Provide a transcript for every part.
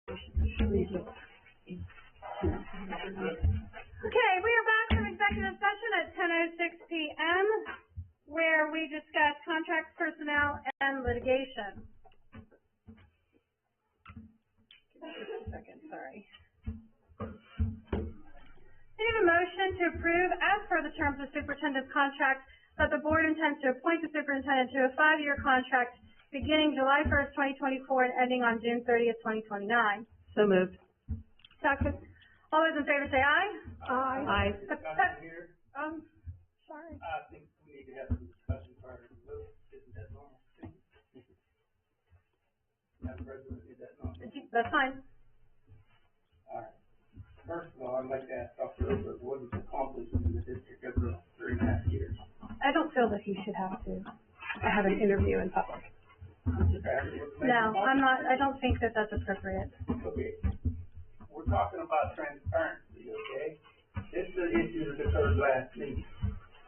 Okay, we are back from executive session at 10:06 p.m. where we discuss contract personnel and litigation. Give me just a second, sorry. I need a motion to approve, as per the terms of superintendent's contract, that the board intends to appoint the superintendent to a 5-year contract beginning July 1st, 2024 and ending on June 30th, 2029. So moved. Second. All those in favor say aye. Aye. Here, Sorry. I think we need to have some discussion prior to the vote. Isn't that normal? Madam President, is that normal? That's fine. All right. First of all, I'd like to ask Dr. Oberg what is accomplished in the district over 3.5 years. I don't feel that he should have to have an interview in public. No, I'm not, I don't think that that's appropriate. Okay. We're talking about transparency, okay? This is the issue that occurred last meeting.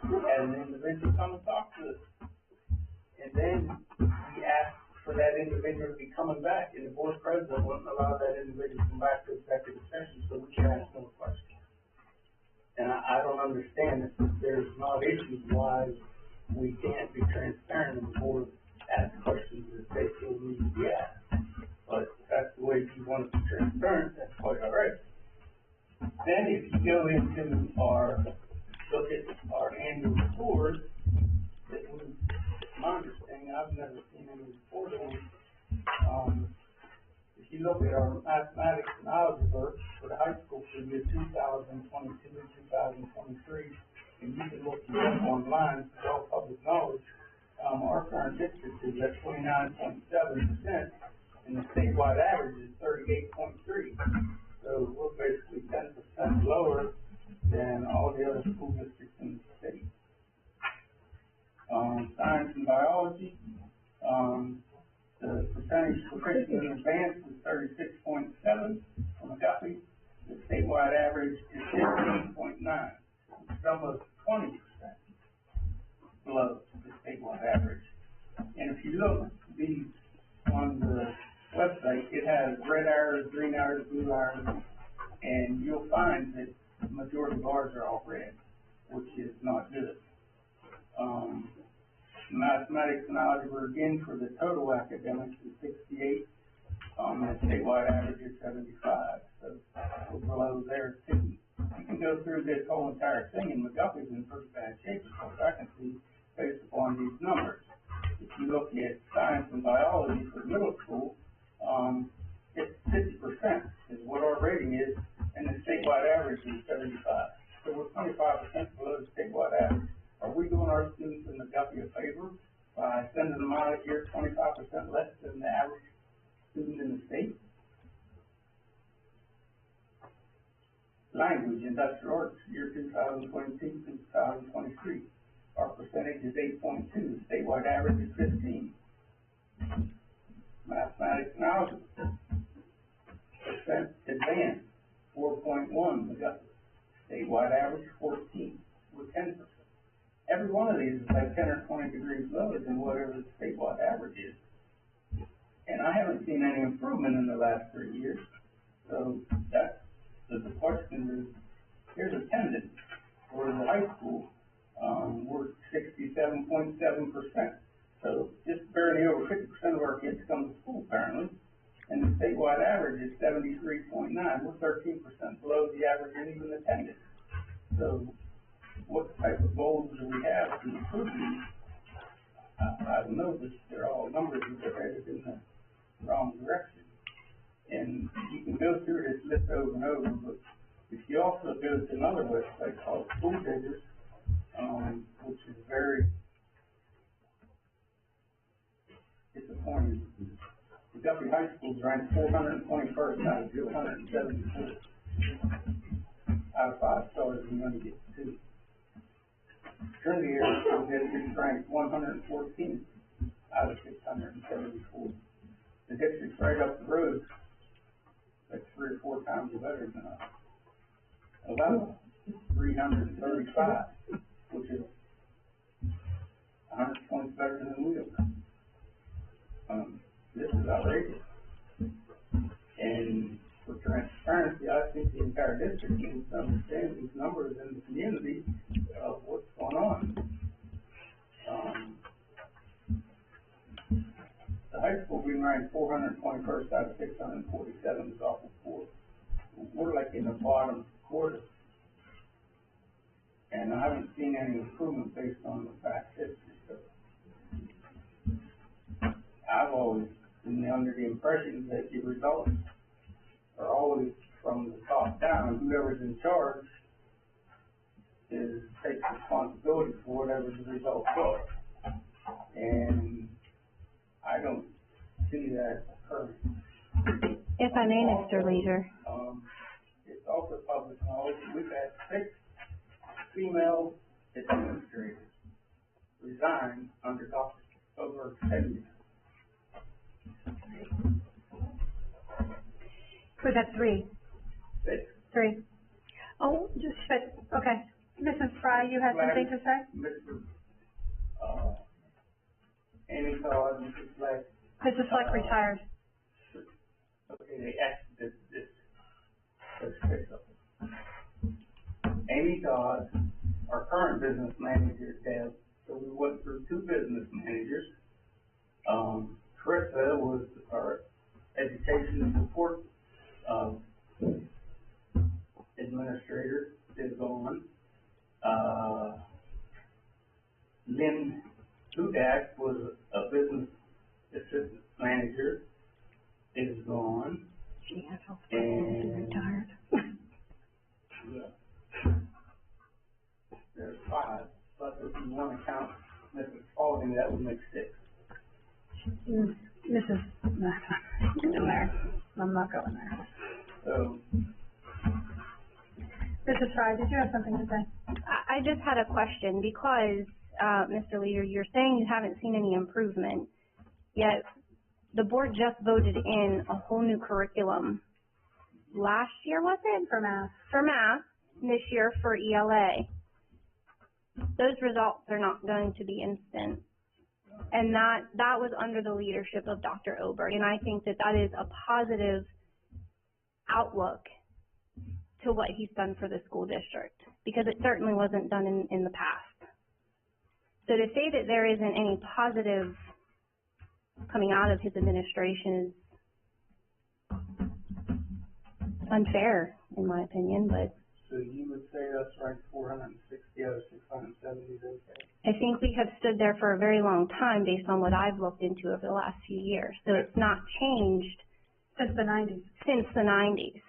We had an individual come and talk to us. And then we asked for that individual to be coming back, and the board president wouldn't allow that individual to come back to executive session so we can ask more questions. And I don't understand if there's not issues why we can't be transparent and the board ask questions that they feel need to be asked. But if that's the way you want to be transparent, that's quite all right. Then if you go into look at our annual reports, that was my understanding, I've never seen any report on. If you look at our mathematics and algebra for the high school for year 2022 and 2023, and you can look it up online, it's all public knowledge, our current district is at 29.7%, and the statewide average is 38.3%. So we're basically 10% lower than all the other school districts in the state. Science and biology, the percentage proficient in advanced is 36.7 for McGuffey. The statewide average is 15.9. It's almost 20% below the statewide average. And if you look these on the website, it has red arrows, green arrows, blue arrows, and you'll find that the majority of ours are all red, which is not good. Mathematics and algebra, again, for the total academics is 68, and the statewide average is 75, so we're below there too. You can go through this whole entire thing, and McGuffey's in pretty bad shape, as far as I can see, based upon these numbers. If you look at science and biology for middle school, it's 50% is what our rating is, and the statewide average is 75. So we're 25% below the statewide average. Are we doing our students in McGuffey a favor by sending them out here 25% less than the average student in the state? Language, industrial arts, year 2022, 2023. Our percentage is 8.2. The statewide average is 15. Mathematics and algebra, percent advanced, 4.1. McGuffey. Statewide average, 14. We're 10%. Every one of these is like 10 or 20 degrees lower than whatever the statewide average is. And I haven't seen any improvement in the last 3 years. So that's the question is, here's attendance for the high school. We're 67.7%. So just barely over 50% of our kids come to school apparently. And the statewide average is 73.9. We're 13% below the average in even attendance. So what type of goals do we have to improve these? I don't know, but they're all numbers that are headed in the wrong direction. And you can go through this list over and over, but if you also go to another website called School Diggers, which is very disappointing. McGuffey High School is ranked 421st out of 274. Out of 5 stars, we only get 2. Trinity Area School District is ranked 114 out of 674. The district's right up the road, that's 3 or 4 times better than us. 11, 335, which is 100 points better than we are. This is outrageous. And the entire district needs to understand these numbers in the community of what's going on. The high school being ranked 421st out of 647 is awful poor. We're like in the bottom quarter. And I haven't seen any improvement based on the past history. So I've always been under the impression that the results are always from the top down. Whoever's in charge takes responsibility for whatever the results are. And I don't see that occurring. If I may, Mr. Leader. It's also public knowledge. We've had 6 female administrators resign under Dr. Oberg's tenure. Was that 3? 6. 3. Oh, okay. Mrs. Fry, you had something to say? Mr. Amy Todd, Mrs. Fleck. Mrs. Fleck retired. Okay, they exited this. Let's fix up. Amy Todd, our current business manager, Deb. So we went through 2 business managers. Carissa was our education and support administrator, is gone. Lynn Hudak was a business assistant manager, is gone. She has And retired. yeah. There's 5, but if you want to count Mrs. Spalding, that would make 6. Mrs. I'm not going there. So, Mrs. Fry, did you have something to say? I just had a question because, Mr. Leader, you're saying you haven't seen any improvement, yet the board just voted in a whole new curriculum last year, was it? For math. For math, this year for ELA. Those results are not going to be instant. And that was under the leadership of Dr. Oberg, and I think that is a positive outlook to what he's done for the school district, because it certainly wasn't done in the past. So to say that there isn't any positive coming out of his administration is unfair, in my opinion, but. So you would say that's ranked 460 out of 670 is okay? I think we have stood there for a very long time based on what I've looked into over the last few years. So it's not changed Since the 90s. since the 90s.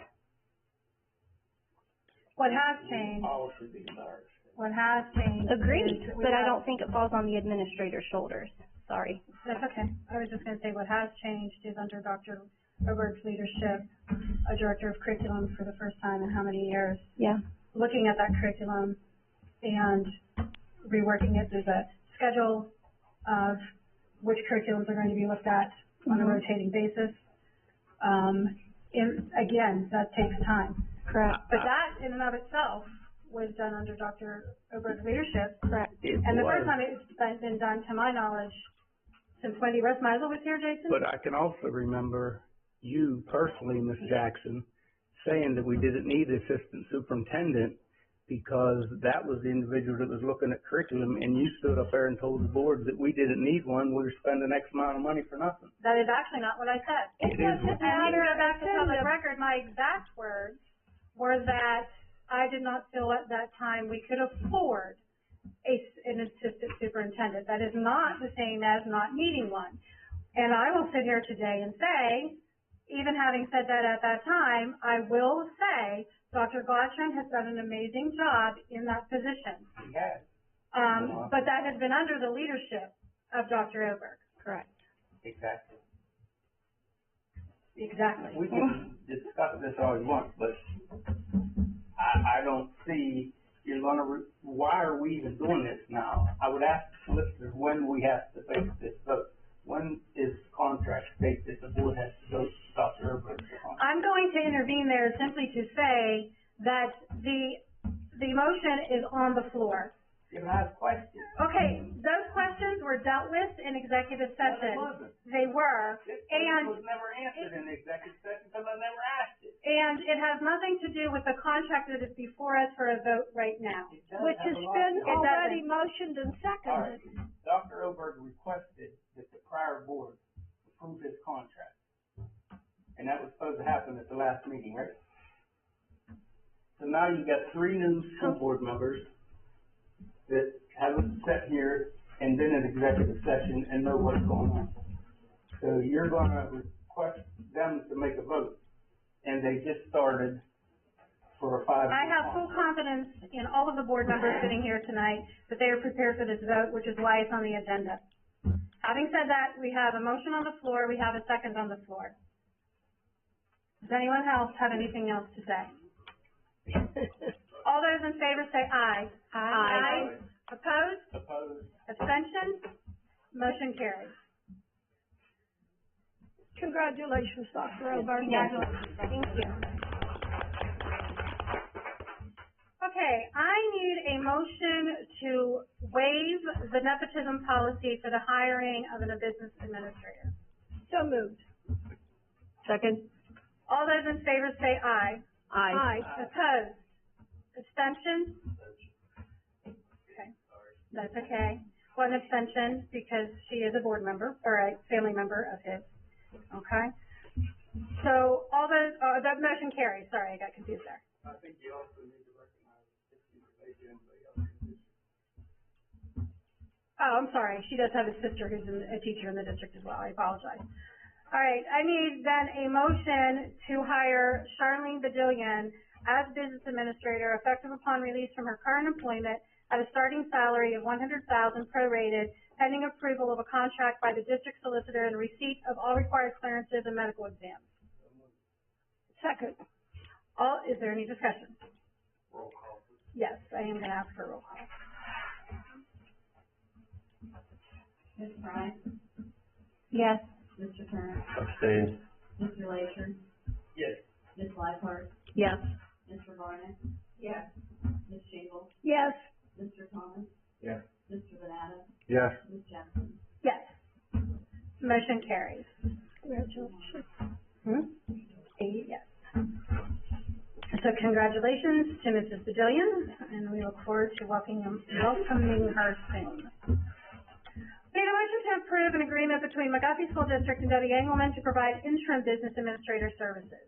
What has changed, All should be large. what has changed. Agreed, is we but I have- don't think it falls on the administrator's shoulders. Sorry. That's okay. I was just going to say what has changed is under Dr. Oberg's leadership, a director of curriculum for the first time in how many years, Yeah. looking at that curriculum and reworking it. There's a schedule of which curriculums are going to be looked at on a rotating basis. Again, that takes time. Correct. But that in and of itself was done under Dr. Oberg's leadership. Correct. And the first time it's been done, to my knowledge, since Wendy Restmeisel was here, Jason? But I can also remember you personally, Ms. Jackson, saying that we didn't need an assistant superintendent because that was the individual that was looking at curriculum, and you stood up there and told the board that we didn't need one, we were spending X amount of money for nothing. That is actually not what I said. It is. And to go back to public record, my exact words were that I did not feel at that time we could afford an assistant superintendent. That is not the same as not needing one. And I will sit here today and say, even having said that at that time, I will say Dr. Glatchen has done an amazing job in that position. He has. But that has been under the leadership of Dr. Oberg. Correct. Exactly. Exactly. We can discuss this all you want, but I don't see why are we even doing this now? I would ask the listeners when we have to face this vote. When is contract state that the board has to vote Dr. Oberg? I'm going to intervene there simply to say that the motion is on the floor. You can ask questions. Okay, those questions were dealt with in executive session. No, it wasn't. They were, This and was never answered in the executive session because I never asked it. And it has nothing to do with the contract that is before us for a vote right now. It does Which have has a lot been to do- already motioned and All right, seconded. Dr. Oberg requested that the prior board approve his contract. And that was supposed to happen at the last meeting, right? So now you got three new school board members that haven't sat here and been in executive session and know what's going on. So you're gonna request them to make a vote, and they just started for a 5-year I have full contract. confidence in all of the board members sitting here tonight that they are prepared for this vote, which is why it's on the agenda. Having said that, we have a motion on the floor, we have a second on the floor. Does anyone else have anything else to say? All those in favor say aye. Aye. Opposed? Opposed? Abstentions? Motion carries. Congratulations, Dr. Oberg. Congratulations. Thank you. Okay, I need a motion to waive the nepotism policy for the hiring of a business administrator. So moved. Second? All those in favor say aye. Aye. Opposed? Abstentions? Okay, that's okay. One abstention because she is a board member, or a family member of his. Okay? So, all those, that motion carries. Sorry, I got confused there. I think you also need to recognize if you relate to anybody else in the district. Oh, I'm sorry. She does have a sister who's a teacher in the district as well. I apologize. All right, I need then a motion to hire Charlene Badillion as business administrator effective upon release from her current employment at a starting salary of $100,000 prorated, pending approval of a contract by the district solicitor and receipt of all required clearances and medical exams. Second. Is there any discussion? Roll call. Yes, I am gonna ask for a roll call. Ms. Bryant? Yes. Mr. Turner? Abstain. Mr. Laker? Yes. Ms. Lightfoot? Yes. Mr. Barnett? Yes. Ms. Shingle? Yes. Mr. Thomas? Yes. Mr. Benado? Yes. Ms. Jackson? Yes. Motion carries. Congratulations. Yes. So congratulations to Mrs. Badillion, and we look forward to welcoming her soon. We need a motion to approve an agreement between McGuffey School District and Debbie Engelman to provide interim business administrator services.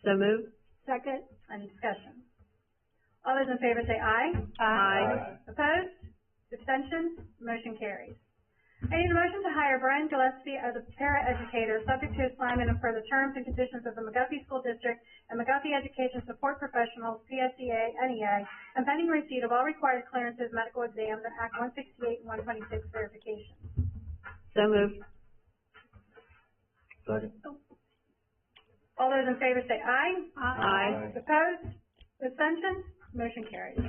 So moved? Second. Any discussion? All those in favor say aye. Aye. Opposed? Abstentions? Motion carries. I need a motion to hire Brian Gillespie as a para-educator, subject to assignment and per the terms and conditions of the McGuffey School District and McGuffey Education Support Professionals, PSEA, NEA, and pending receipt of all required clearances, medical exams, and Act 168 and 126 verification. So moved? Second? All those in favor say aye. Aye. Opposed? Abstentions? Motion carries.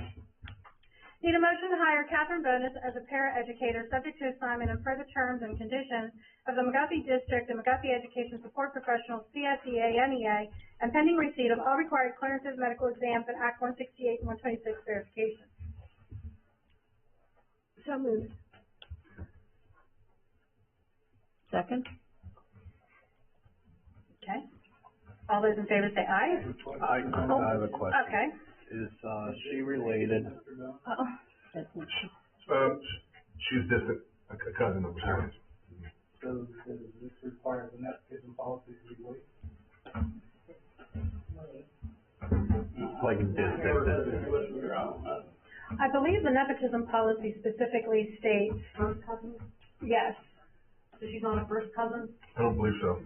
Need a motion to hire Catherine Bonus as a para-educator, subject to assignment and per the terms and conditions of the McGuffey District and McGuffey Education Support Professionals, CSEA, NEA, and pending receipt of all required clearances, medical exams, and Act 168 and 126 verification. So moved. Second? Okay. All those in favor say aye. I have a question. Okay. Is, she related? Uh-oh. She's just a cousin of hers. So does this require the nepotism policy to be waived? Like distant? I believe the nepotism policy specifically states. First cousin? Yes. So she's not a first cousin? I don't believe so.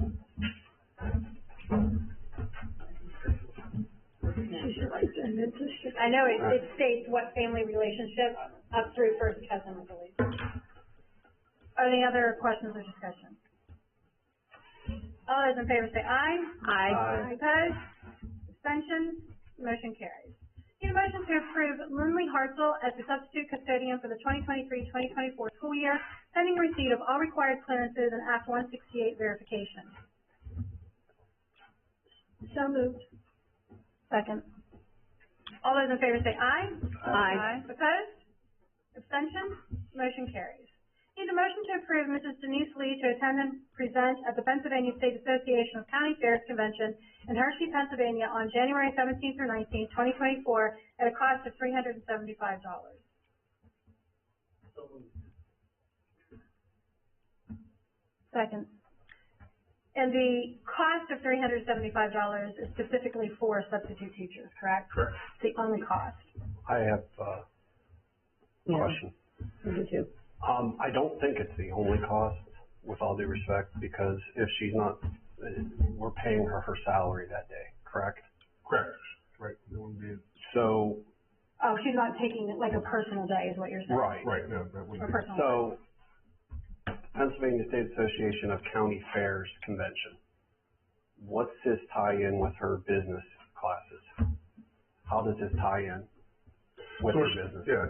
I know it states what family relationship up through first cousin, I believe. Are there any other questions or discussion? All those in favor say aye. Aye. Opposed? Abstentions? Motion carries. Need a motion to approve Lindley Hartzell as the substitute custodian for the 2023-2024 school year, pending receipt of all required clearances and Act 168 verification. So moved. Second. All those in favor say aye. Aye. Opposed? Abstentions? Motion carries. Need a motion to approve Mrs. Denise Lee to attend and present at the Pennsylvania State Association of County Fairs Convention in Hershey, Pennsylvania on January 17th through 19th, 2024 at a cost of $375. Second. And the cost of $375 is specifically for substitute teachers, correct? Correct. It's the only cost. I have a question. Me too. I don't think it's the only cost, with all due respect, because if she's not, we're paying her salary that day, correct? Correct. Right. That wouldn't be, So, Oh, she's not taking it like a personal day is what you're saying? right. right, no, that Or wouldn't be. personal. So, Pennsylvania State Association of County Fairs Convention. What's this tie in with her business classes? How does this tie in with So her she- business? Yeah,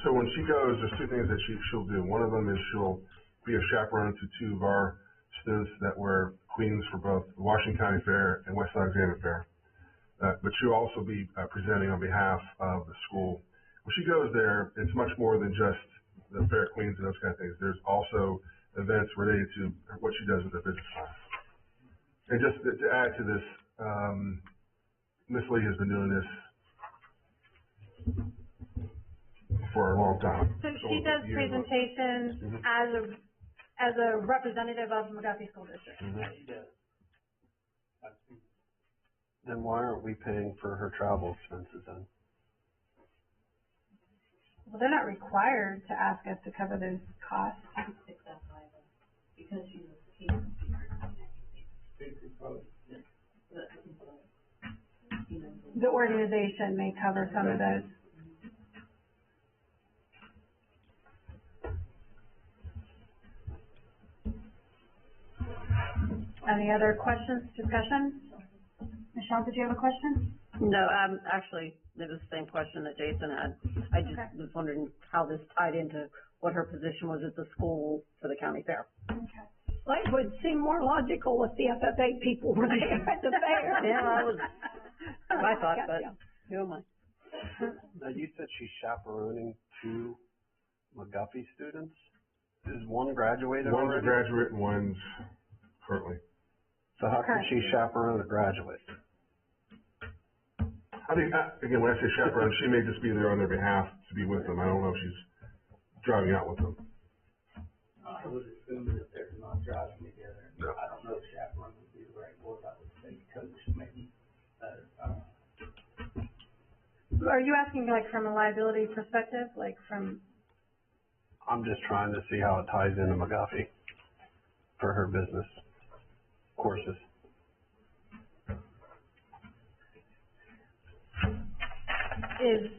so when she goes, there's two things that she'll do. One of them is she'll be a chaperone to two of our students that wear queens for both the Washington County Fair and West Alexander Fair. But she'll also be presenting on behalf of the school. When she goes there, it's much more than just the fair queens and those kind of things. There's also events related to what she does with the business class. And just to add to this, Ms. Lee has been doing this for a long time. So she does Years. presentations Mhm. as a representative of McGuffey School District. Then why aren't we paying for her travel expenses then? Well, they're not required to ask us to cover those costs. Because she's a keynote speaker. The organization may cover some of those. Any other questions, discussion? Michelle, did you have a question? No, actually, it was the same question that Jason had. I just Okay. was wondering how this tied into what her position was at the school for the county fair. Okay. Well, it would seem more logical if the FFA people were there at the fair. Yeah, that was my thought, Yeah, but yeah. who am I? Now, you said she's chaperoning two McGuffey students? Is one graduated One's a already? graduate and one's currently. So how can she chaperone a graduate? I think, again, when I say chaperone, she may just be there on their behalf to be with them. I don't know if she's driving out with them. I would assume that they're not driving together. No. I don't know if chaperone would be the right word. I would say coach maybe. Are you asking like from a liability perspective, like from, I'm just trying to see how it ties into McGuffey for her business courses. is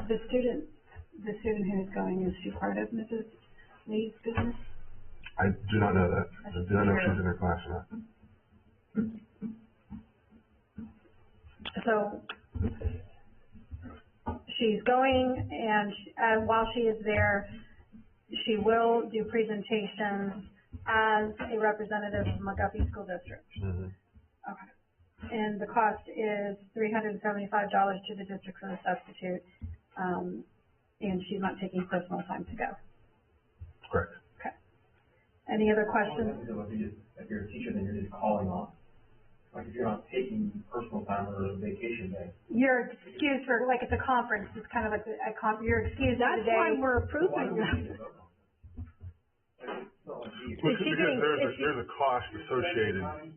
the student who's going, is she part of Mrs. Lee's business? I do not know that. I do not know if she's in her class or not. So she's going and while she is there, she will do presentations as a representative of McGuffey School District. Mhm. Okay. And the cost is $375 to the district for the substitute, and she's not taking personal time to go. Correct. Okay. Any other questions? If you're a teacher, then you're just calling off. Like if you're not taking personal time or a vacation day. You're excused for, like, it's a conference, it's kind of like you're excused for the That's day. why we're Why approving don't that. we vote on it? It's not like you- Because she doing- there's a cost associated.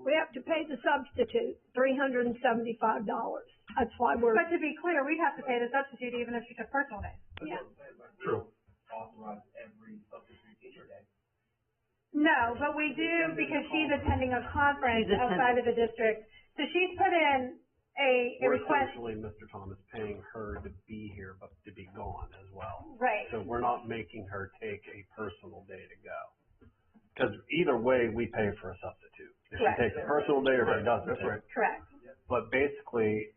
We have to pay the substitute $375. That's why we're, But to be clear, we'd have to pay the substitute even if she took personal days. yeah. True. Authorize every substitute teacher day. No, but we do because she's attending a conference She's attending. outside of the district. So she's put in a We're request, essentially, Mr. Thomas, paying her to be here, but to be gone as well. right, So we're not making her take a personal day to go. Because either way, we pay for a substitute. If she Correct. takes a personal day or if she doesn't. That's right. correct. But basically,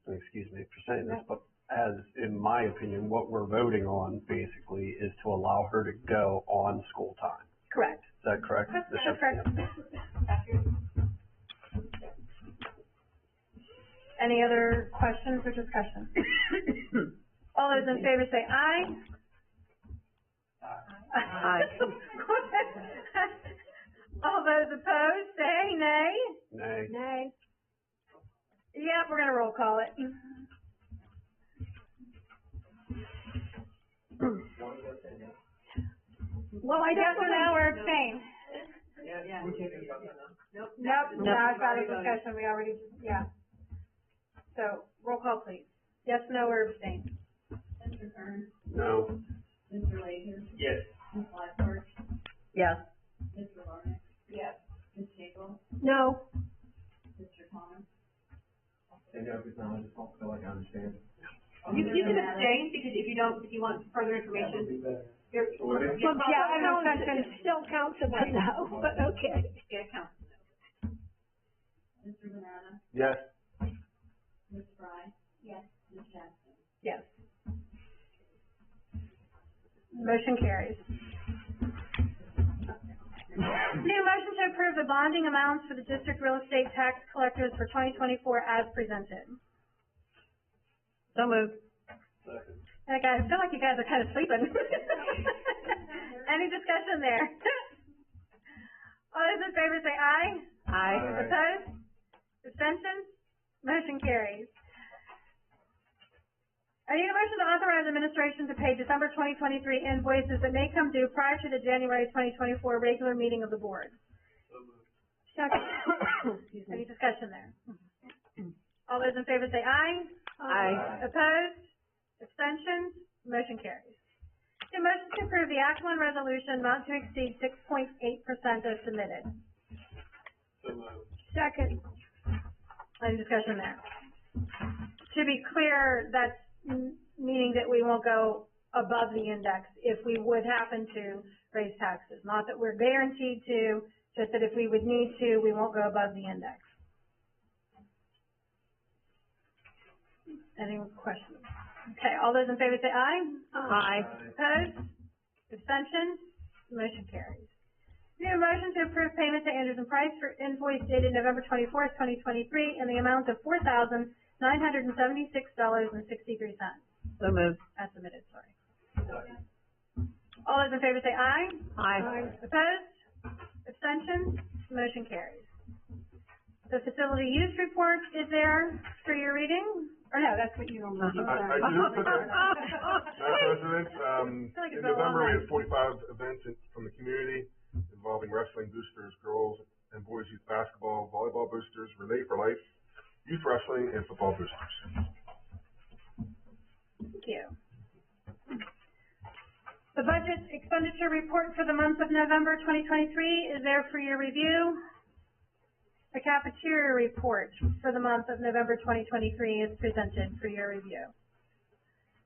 excuse me for saying this, but as, in my opinion, what we're voting on basically is to allow her to go on school time. Correct. Is that correct? That's correct. Any other questions or discussion? All those in favor say aye. Aye. All those opposed say nay. Nay. Nay. Yep, we're gonna roll call it. Well, I Yes or no, or definitely, abstain? Nope, no, it's not a discussion, we already, yeah. So, roll call please. Yes, no, or abstain? Mr. Kern, No. Mr. Latham, Yes. Ms. Blackburn, Yes. Mr. Larnick, Yes. Ms. Shankle, no. Mr. Thomas. And no, because I just don't feel like I understand. You can abstain, because if you want further information, you're. Well, yeah, still counts as a no, but okay. Yeah, count. Mr. Banana, Yes. Ms. Fry. Yes. Ms. Jackson. Yes. Motion carries. Need a motion to approve the bonding amounts for the district real estate tax collectors for 2024 as presented. So moved. Like, I feel like you guys are kind of sleeping. Any discussion there? All those in favor say aye. Aye. Opposed? Abstentions? Motion carries. I need a motion to authorize administration to pay December 2023 invoices that may come due prior to the January 2024 regular meeting of the board. Second. Any discussion there? All those in favor say aye. Aye. Opposed? Abstentions? Motion carries. The motion to approve the Act One resolution not to exceed 6.8% as submitted. Second. Any discussion there? To be clear, that's meaning that we won't go above the index if we would happen to raise taxes. Not that we're guaranteed to, just that if we would need to, we won't go above the index. Any questions? Okay, all those in favor say aye. Aye. Opposed? Abstentions? Motion carries. Need a motion to approve payment to Anderson Price for invoice dated November 24th, 2023 in the amount of $4,976.63. So moved. As submitted, sorry. All those in favor say aye. Aye. Opposed? Abstentions? Motion carries. The facility use report is there for your reading? Or no, that's what you normally do. I do, Madam President, like it's in been a long November, we night. had 45 events from the community involving wrestling boosters, girls and boys youth basketball, volleyball boosters, Relay for Life, youth wrestling, and football boosters. Thank you. The budget expenditure report for the month of November 2023 is there for your review. The cafeteria report for the month of November 2023 is presented for your review.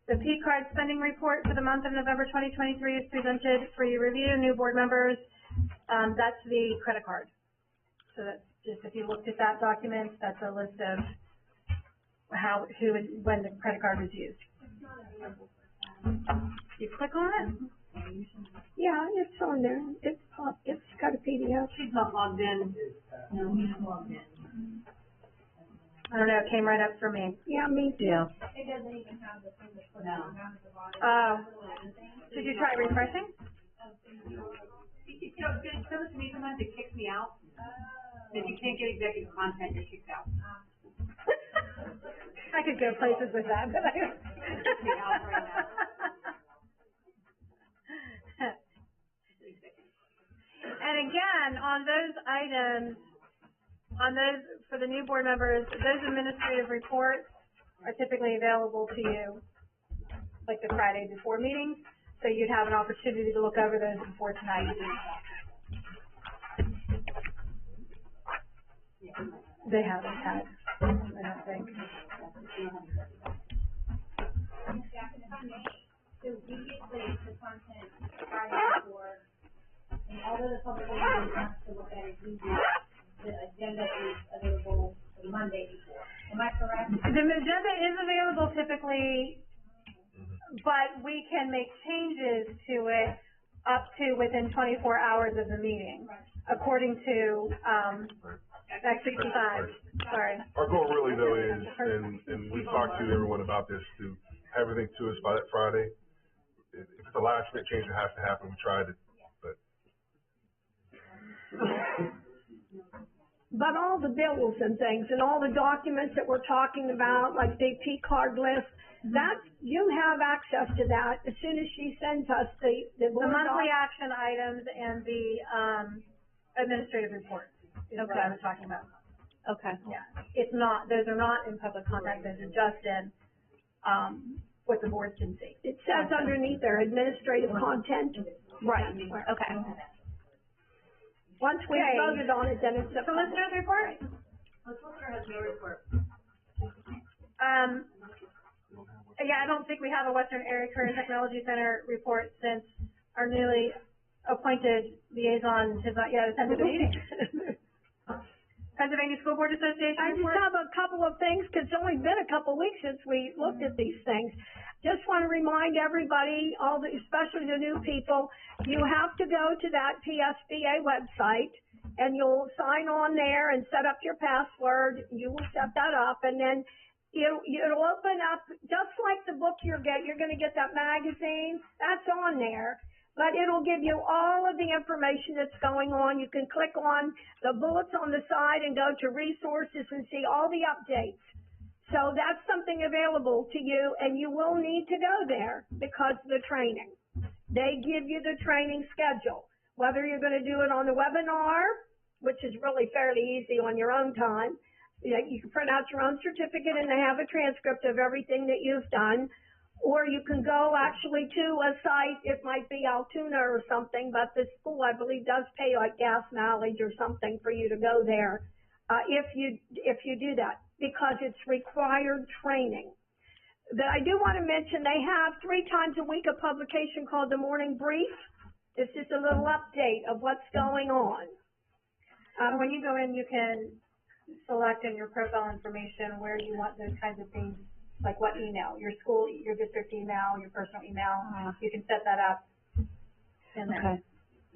The P-card spending report for the month of November 2023 is presented for your review. New board members, that's the credit card. So that's just, if you looked at that document, that's a list of how, who, and when the credit card was used. You click on it? Yeah, it's on there. It's got a PDF. She's not logged in. No, he's logged in. I don't know, it came right up for me. Yeah, me too. Yeah. It doesn't even have the thing to put down at the bottom. Oh. Did you try refreshing? You know, it does it to me sometimes, it kicks me out. If you can't get executive content, you're kicked out. I could go places with that, but I don't. Kick me out right now. And again, on those items, for the new board members, those administrative reports are typically available to you like the Friday before meetings, so you'd have an opportunity to look over those before tonight. They haven't had, I don't think. Jackson, if I may, so previously the content Friday before, and although the public doesn't have to look at it, the agenda is available the Monday before. Am I correct? The agenda is available typically, but we can make changes to it up to within 24 hours of the meeting, according to, Act 65, sorry. Our goal really though is, and we've talked to everyone about this, to everything to us by that Friday. If it's a last minute change that has to happen, we tried it, but. But all the bills and things and all the documents that we're talking about, like the P-card list, that, you have access to that as soon as she sends us the The board monthly doc. action items and the, administrative reports is what I was talking about. Okay. Yeah, it's not, those are not in public contact, those are just in, what the board can see. It says underneath there, administrative content. Right, okay. Once we Okay. voted on it, then it's a Solicitor's report? The solicitor has no report. Yeah, I don't think we have a Western Area Career and Technology Center report since our newly appointed liaison has not yet attended the meeting. Pennsylvania School Board Association I just report? have a couple of things, 'cause it's only been a couple of weeks since we looked at these things. Just want to remind everybody, especially the new people, you have to go to that PSBA website, and you'll sign on there and set up your password. You will set that up, and then it'll open up, just like the book you're going to get that magazine, that's on there. But it'll give you all of the information that's going on. You can click on the bullets on the side and go to resources and see all the updates. So that's something available to you, and you will need to go there because of the training. They give you the training schedule, whether you're going to do it on the webinar, which is really fairly easy on your own time. You can print out your own certificate and they have a transcript of everything that you've done. Or you can go actually to a site, it might be Altoona or something, but the school, I believe, does pay like gas mileage or something for you to go there, if you do that, because it's required training. But I do want to mention, they have 3 times a week a publication called the Morning Brief. It's just a little update of what's going on. When you go in, you can select in your profile information where you want those kinds of things, like what email, your school, your district email, your personal email. You can set that up in there. Okay.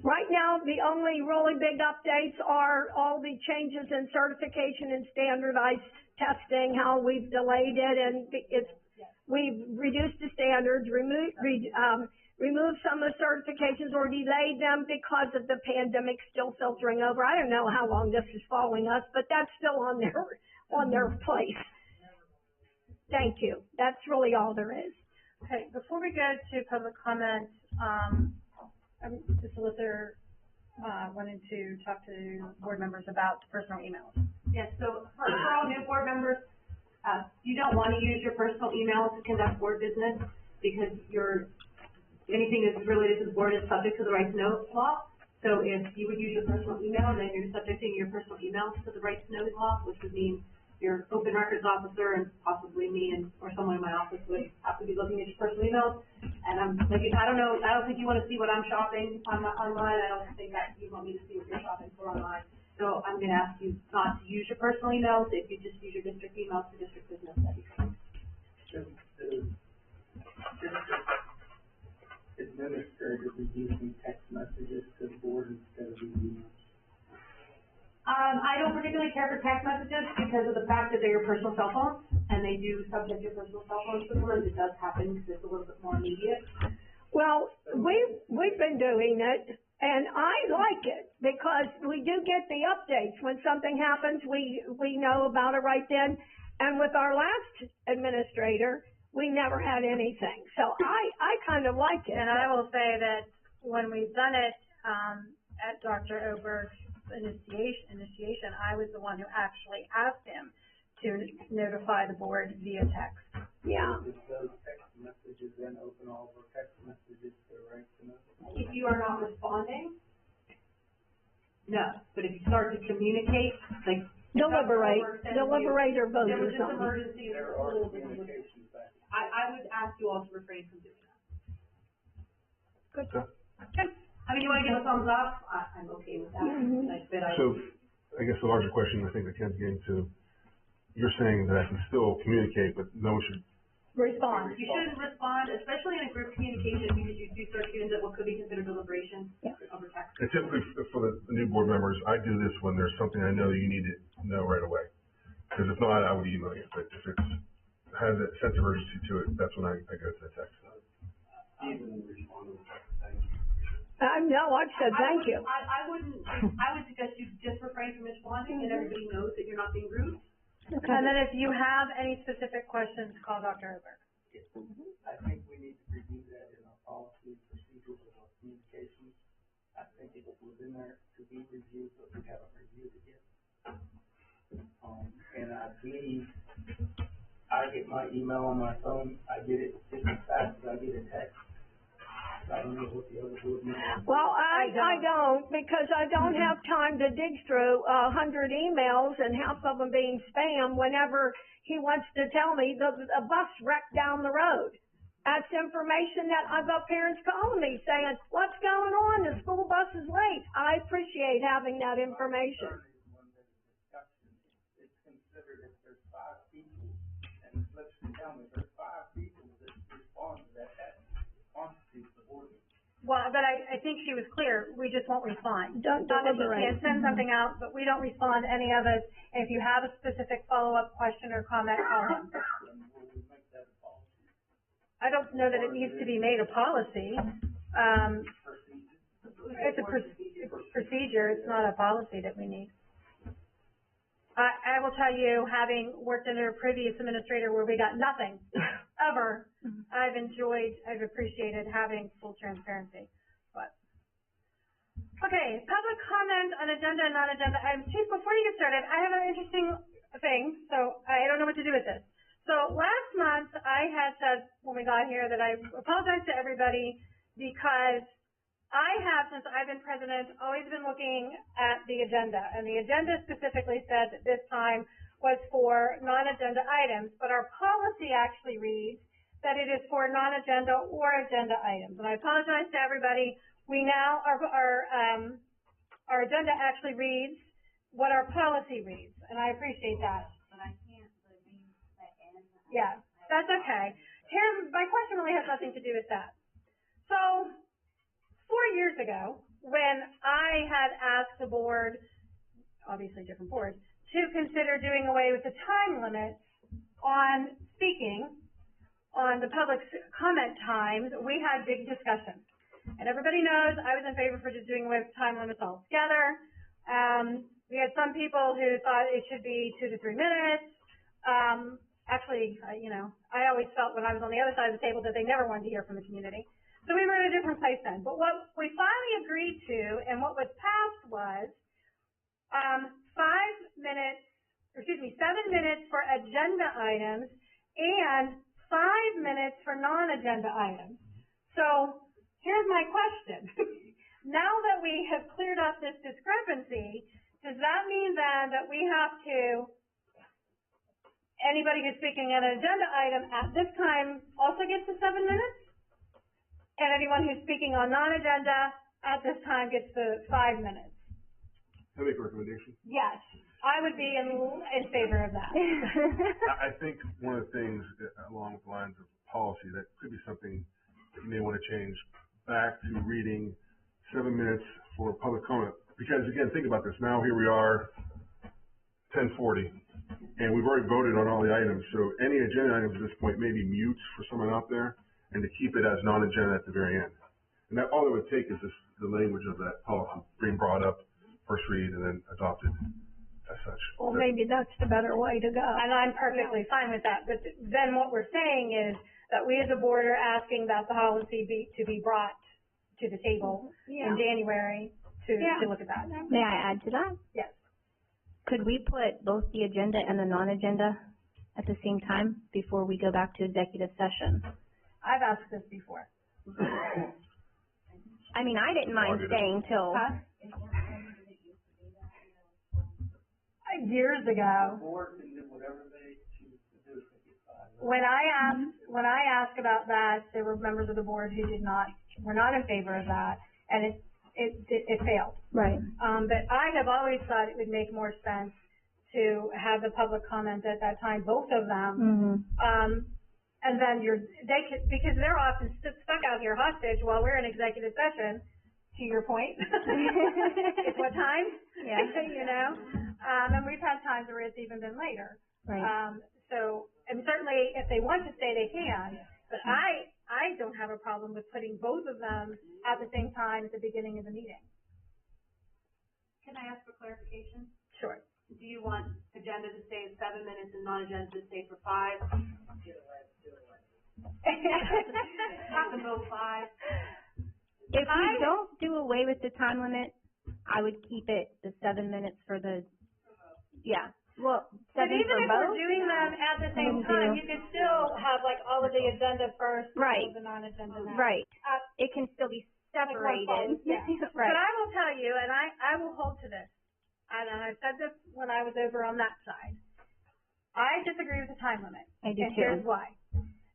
Right now, the only really big updates are all the changes in certification and standardized testing, how we've delayed it, and we've reduced the standards, removed some of the certifications or delayed them because of the pandemic still filtering over. I don't know how long this is following us, but that's still on their place. Thank you. That's really all there is. Okay, before we go to public comment, the solicitor, wanted to talk to board members about personal emails. Yes, so for all new board members, you don't want to use your personal email to conduct board business because anything that's related to the board is subject to the right to know law. So if you would use your personal email, then you're subjecting your personal email to the right to know law, which would mean your open records officer and possibly me or someone in my office would have to be looking at your personal emails. And I don't think you want to see what I'm shopping online. I don't think that you want me to see what you're shopping for online. So I'm going to ask you not to use your personal emails. If you just use your district emails for district business, that'd be fine. The district administrator be using text messages to the board instead of emails. I don't particularly care for text messages because of the fact that they're your personal cell phones, and they do subject your personal cell phones to them. It does happen because it's a little bit more immediate. Well, we've been doing it, and I like it because we do get the updates. When something happens, we know about it right then. And with our last administrator, we never had anything. So I kind of like it. And I will say that when we've done it, at Dr. Oberg's initiation, I was the one who actually asked him to notify the board via text. Yeah. Does those text messages then open all of our text messages to the right to know? If you are not responding, no. But if you start to communicate, like Deliberate or vote there or was this something. emergency in There the are school, communications back. I would ask you all to refrain from doing that. Good. Okay. I mean, you want to give a thumbs up? I'm okay with that. So, I guess the larger question I think that Ken's getting to, you're saying that I can still communicate, but no one should. Respond. You shouldn't respond, especially in a group communication, because you do start to get into what could be considered deliberation over text. And typically for the new board members, I do this when there's something I know you need to know right away. Because if not, I would email you, but if it's has a sense of urgency to it, that's when I go to the text. Even responding to things. No, I've said thank you. I would suggest you just refrain from responding, and everybody knows that you're not being rude. Okay. And then if you have any specific questions, call Dr. Oberg. I think we need to review that in our policy and procedures of our communications. I think it was in there to be reviewed, but we haven't reviewed it yet. And I believe I get my email on my phone, I get it just as fast as I get a text. I don't know what the other board members. Well, I don't, because I don't have time to dig through 100 emails and half of them being spam whenever he wants to tell me a bus wrecked down the road. That's information that I've got parents calling me saying, what's going on? The school bus is late. I appreciate having that information. It's considered if there's 5 people, and let's tell me, there's 5 people that respond to that constitutes the board meeting. Well, but I think she was clear, we just won't respond. Don't Not that we deliberate. can't send something out, but we don't respond to any of it. And if you have a specific follow-up question or comment, call him. And will we make that a policy? I don't know that it needs to be made a policy. It's a procedure, it's not a policy that we need. I will tell you, having worked under a previous administrator where we got nothing, ever, I've appreciated having full transparency, but. Okay, public comment on agenda and non-agenda items. Chief, before you get started, I have an interesting thing, so I don't know what to do with this. So last month, I had said, when we got here, that I apologize to everybody because I have, since I've been president, always been looking at the agenda, and the agenda specifically said that this time was for non-agenda items, but our policy actually reads that it is for non-agenda or agenda items. And I apologize to everybody. We now, our agenda actually reads what our policy reads, and I appreciate that. But I can't believe the end. Yeah, that's okay. Here, my question really has nothing to do with that. So, 4 years ago, when I had asked the board, obviously different boards, to consider doing away with the time limits on speaking, on the public comment times, we had big discussions. And everybody knows I was in favor for just doing away with time limits altogether. We had some people who thought it should be 2 to 3 minutes. Actually, I always felt when I was on the other side of the table that they never wanted to hear from the community. So we were in a different place then. But what we finally agreed to and what was passed was 7 minutes for agenda items and 5 minutes for non-agenda items. So here's my question. Now that we have cleared up this discrepancy, does that mean then that we have to, anybody who's speaking on an agenda item at this time also gets the 7 minutes? And anyone who's speaking on non-agenda at this time gets the 5 minutes? Can I make a recommendation? Yes, I would be in favor of that. I think one of the things along the lines of policy that could be something that you may want to change back to reading 7 minutes for public comment. Because again, think about this. Now here we are, 10:40, and we've already voted on all the items. So any agenda items at this point may be mute for someone out there, and to keep it as non-agenda at the very end. And that all it would take is just the language of that policy being brought up, first read, and then adopted as such. Well, maybe that's the better way to go. And I'm perfectly fine with that, but then what we're saying is that we as a board are asking that the policy be brought to the table in January to look at that. May I add to that? Yes. Could we put both the agenda and the non-agenda at the same time before we go back to executive session? I've asked this before. I mean, I didn't mind staying till. Years ago. The board can do whatever they choose to do. When I asked about that, there were members of the board who were not in favor of that, and it failed. Right. But I have always thought it would make more sense to have the public comment at that time, both of them. And then because they're often stuck out here hostage while we're in executive session, to your point. It's what time? Yeah. And we've had times where it's even been later. Right. So, and certainly if they want to stay, they can, but I don't have a problem with putting both of them at the same time at the beginning of the meeting. Can I ask for clarification? Sure. Do you want agenda to stay at 7 minutes and non-agenda to stay for 5? Have them both 5. If we don't do away with the time limit, I would keep it the 7 minutes for the, yeah. Well, But 7 even for if we're both? doing them at the same Then time, do- you could still have like all of the agenda first, all Right. of the non-agenda next. Right. Uh, It can still be separated. Yeah. Right. But I will tell you, and I will hold to this, and I said this when I was over on that side. I disagree with the time limit. I do And here's too. why.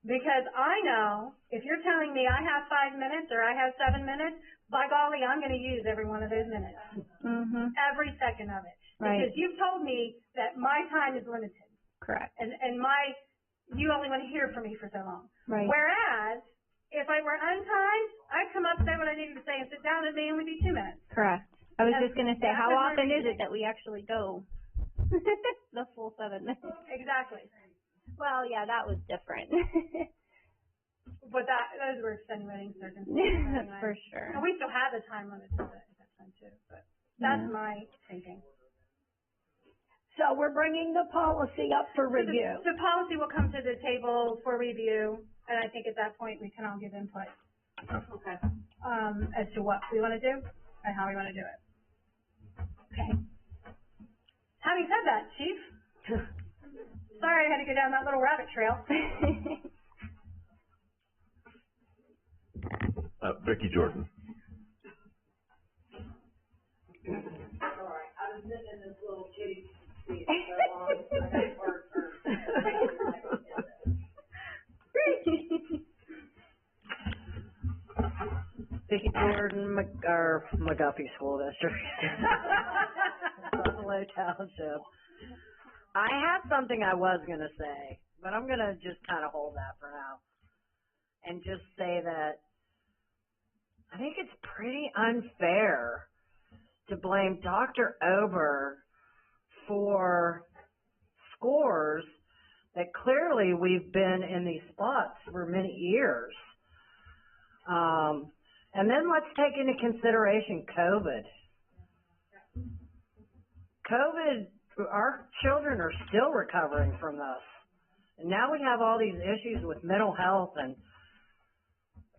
Because I know if you're telling me I have 5 minutes or I have 7 minutes, by golly, I'm gonna use every one of those minutes. Mhm. Every second of it. Right. Because you've told me that my time is limited. Correct. And you only want to hear from me for so long. Right. Whereas, if I were untimed, I'd come up, say what I needed to say, and sit down, and it may only be 2 minutes. Correct. I was That's- just gonna say, that how was my often is reasoning. it that we actually go the full 7 minutes? Exactly. Well, yeah, that was different. But those were extenuating circumstances anyway. For sure. And we still have a time limit to that time too, but that's my thinking. So we're bringing the policy up for review. The policy will come to the table for review, and I think at that point we can all give input, Okay. as to what we wanna do and how we wanna do it. Okay. Having said that, Chief, sorry I had to go down that little rabbit trail. Vicky Jordan. Alright, I was sitting in this little kitty seat so long, I got first turn. Vicky Jordan, McGuffey School District. Buffalo Township. I have something I was gonna say, but I'm gonna just kinda hold that for now. And just say that I think it's pretty unfair to blame Dr. Ober for scores that clearly we've been in these spots for many years. And then let's take into consideration COVID. COVID, our children are still recovering from this. And now we have all these issues with mental health and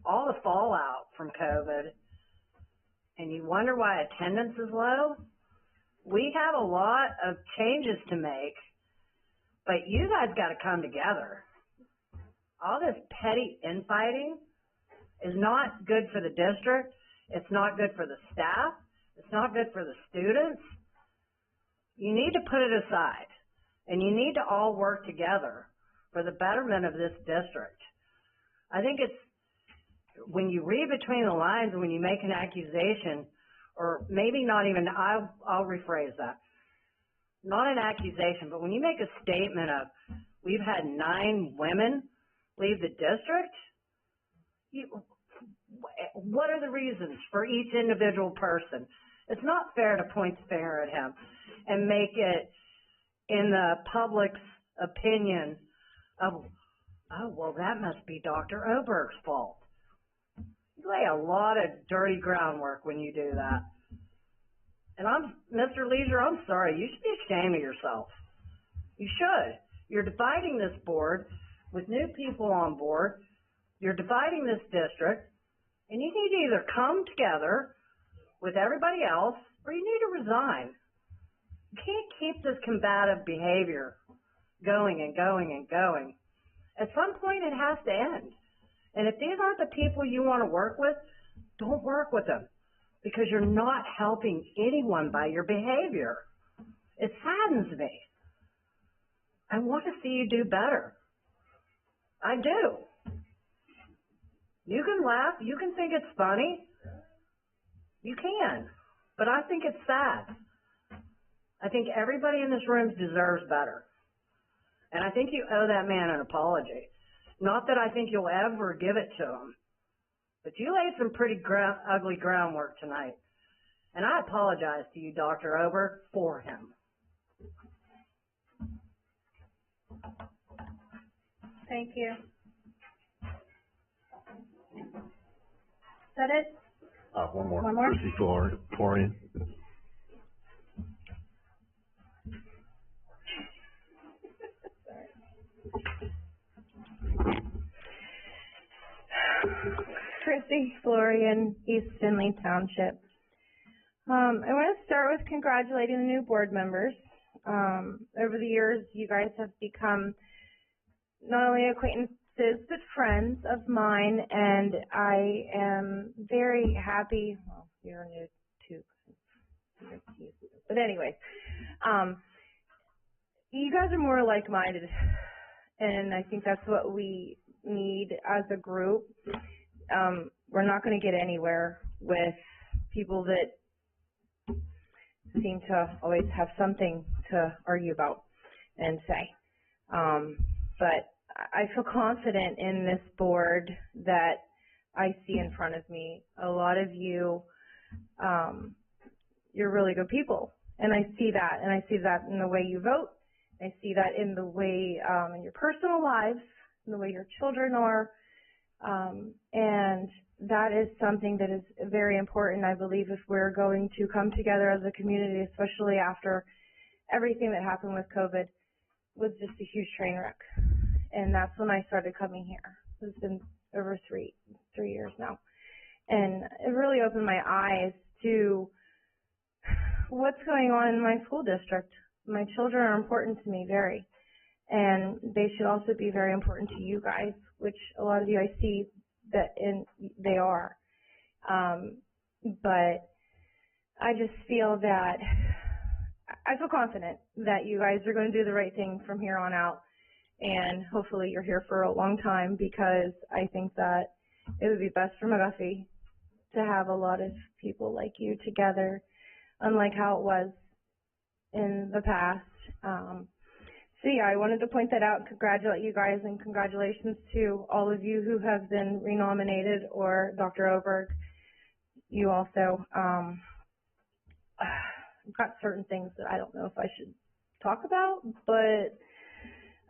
all the fallout from COVID. And you wonder why attendance is low? We have a lot of changes to make, but you guys gotta come together. All this petty infighting is not good for the district. It's not good for the staff. It's not good for the students. You need to put it aside, and you need to all work together for the betterment of this district. I think it's, when you read between the lines, when you make an accusation, or maybe not even, I'll rephrase that. Not an accusation, but when you make a statement of, we've had 9 women leave the district, what are the reasons for each individual person? It's not fair to point the finger at him and make it in the public's opinion of, oh, well, that must be Dr. Oberg's fault. You lay a lot of dirty groundwork when you do that. And Mr. Leisure, I'm sorry, you should be ashamed of yourself. You should. You're dividing this board with new people on board. You're dividing this district, and you need to either come together with everybody else, or you need to resign. You can't keep this combative behavior going and going and going. At some point, it has to end. And if these aren't the people you want to work with, don't work with them, because you're not helping anyone by your behavior. It saddens me. I want to see you do better. I do. You can laugh. You can think it's funny. You can. But I think it's sad. I think everybody in this room deserves better. And I think you owe that man an apology. Not that I think you'll ever give it to him. But you laid some pretty ugly groundwork tonight. And I apologize to you, Dr. Ober, for him. Thank you. Is that it? One more. One more? Chrissy Florian. Chrissy Florian, East Findlay Township. I want to start with congratulating the new board members. Over the years, you guys have become not only acquaintances, but friends of mine, and I am very happy, well, you're new too, but anyways, you guys are more like-minded, and I think that's what we need as a group. We're not going to get anywhere with people that seem to always have something to argue about and say. But I feel confident in this board that I see in front of me. A lot of you, you're really good people, and I see that, and I see that in the way you vote. I see that in the way, in your personal lives, in the way your children are, and that is something that is very important, I believe, if we're going to come together as a community, especially after everything that happened with COVID was just a huge train wreck. And that's when I started coming here. It's been over three years now. And it really opened my eyes to what's going on in my school district. My children are important to me, very. And they should also be very important to you guys, which a lot of you I see that they are. But I just feel that I feel confident that you guys are going to do the right thing from here on out. And hopefully you're here for a long time, because I think that it would be best for McGuffey to have a lot of people like you together, unlike how it was in the past. So yeah, I wanted to point that out, congratulate you guys, and congratulations to all of you who have been renominated, or Dr. Oberg. You also, I've got certain things that I don't know if I should talk about, but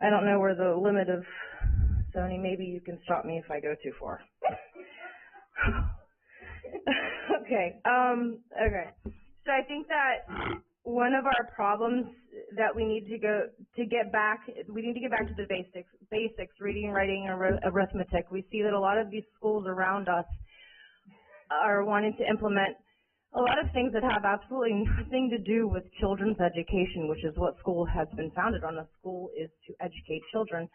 I don't know where the limit of, Sony, maybe you can stop me if I go too far. Okay, okay. So I think that one of our problems that we need to get back to the basics, reading, writing, and arithmetic. We see that a lot of these schools around us are wanting to implement a lot of things that have absolutely nothing to do with children's education, which is what school has been founded on. A school is to educate children.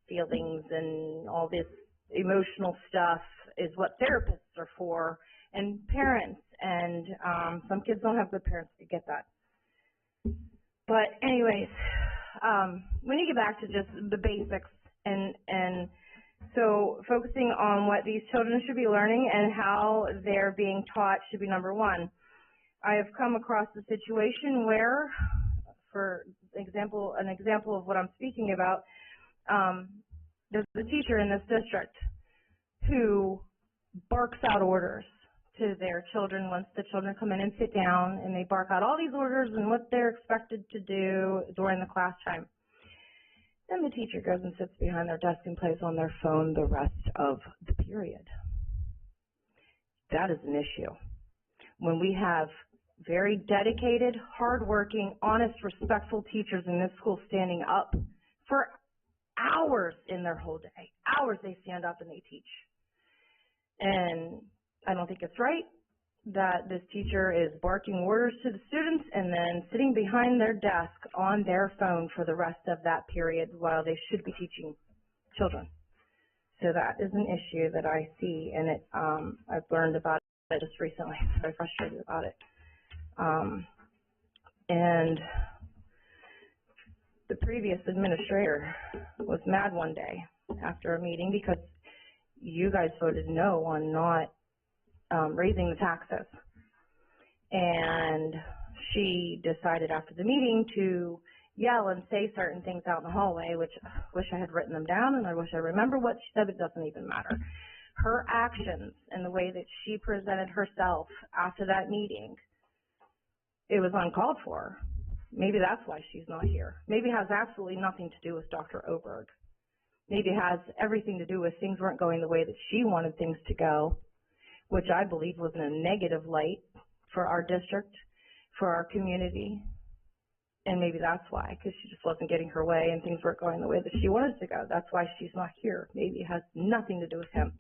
Feelings and all this emotional stuff is what therapists are for, and parents, and some kids don't have good parents to get that. But anyways, we need to get back to just the basics, and so focusing on what these children should be learning and how they're being taught should be number one. I have come across a situation where, for example, an example of what I'm speaking about, there's a teacher in this district who barks out orders to their children once the children come in and sit down, and they bark out all these orders and what they're expected to do during the class time. Then the teacher goes and sits behind their desk and plays on their phone the rest of the period. That is an issue. When we have very dedicated, hardworking, honest, respectful teachers in this school standing up for hours in their whole day, hours they stand up and they teach. And I don't think it's right that this teacher is barking orders to the students and then sitting behind their desk on their phone for the rest of that period while they should be teaching children. So that is an issue that I see, and I've learned about it just recently. I'm very frustrated about it. And the previous administrator was mad one day after a meeting because you guys voted no on not raising the taxes. And she decided after the meeting to yell and say certain things out in the hallway, which I wish I had written them down, and I wish I remember what she said, but it doesn't even matter. Her actions and the way that she presented herself after that meeting, it was uncalled for. Maybe that's why she's not here. Maybe it has absolutely nothing to do with Dr. Oberg. maybe it has everything to do with things weren't going the way that she wanted things to go, which I believe was in a negative light for our district, for our community. And maybe that's why, because she just wasn't getting her way and things weren't going the way that she wanted to go. That's why she's not here. Maybe it has nothing to do with him.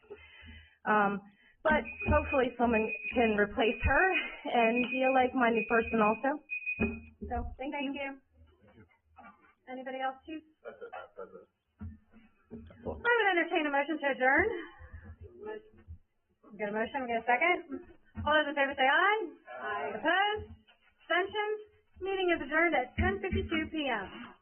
But hopefully someone can replace her and be a like-minded person also. So, thank you. Anybody else, Chief? That's it. I would entertain a motion to adjourn. Get a motion, we get a second. All those in favor say aye. Aye. Opposed? Abstentions? Meeting is adjourned at 10:52 p.m.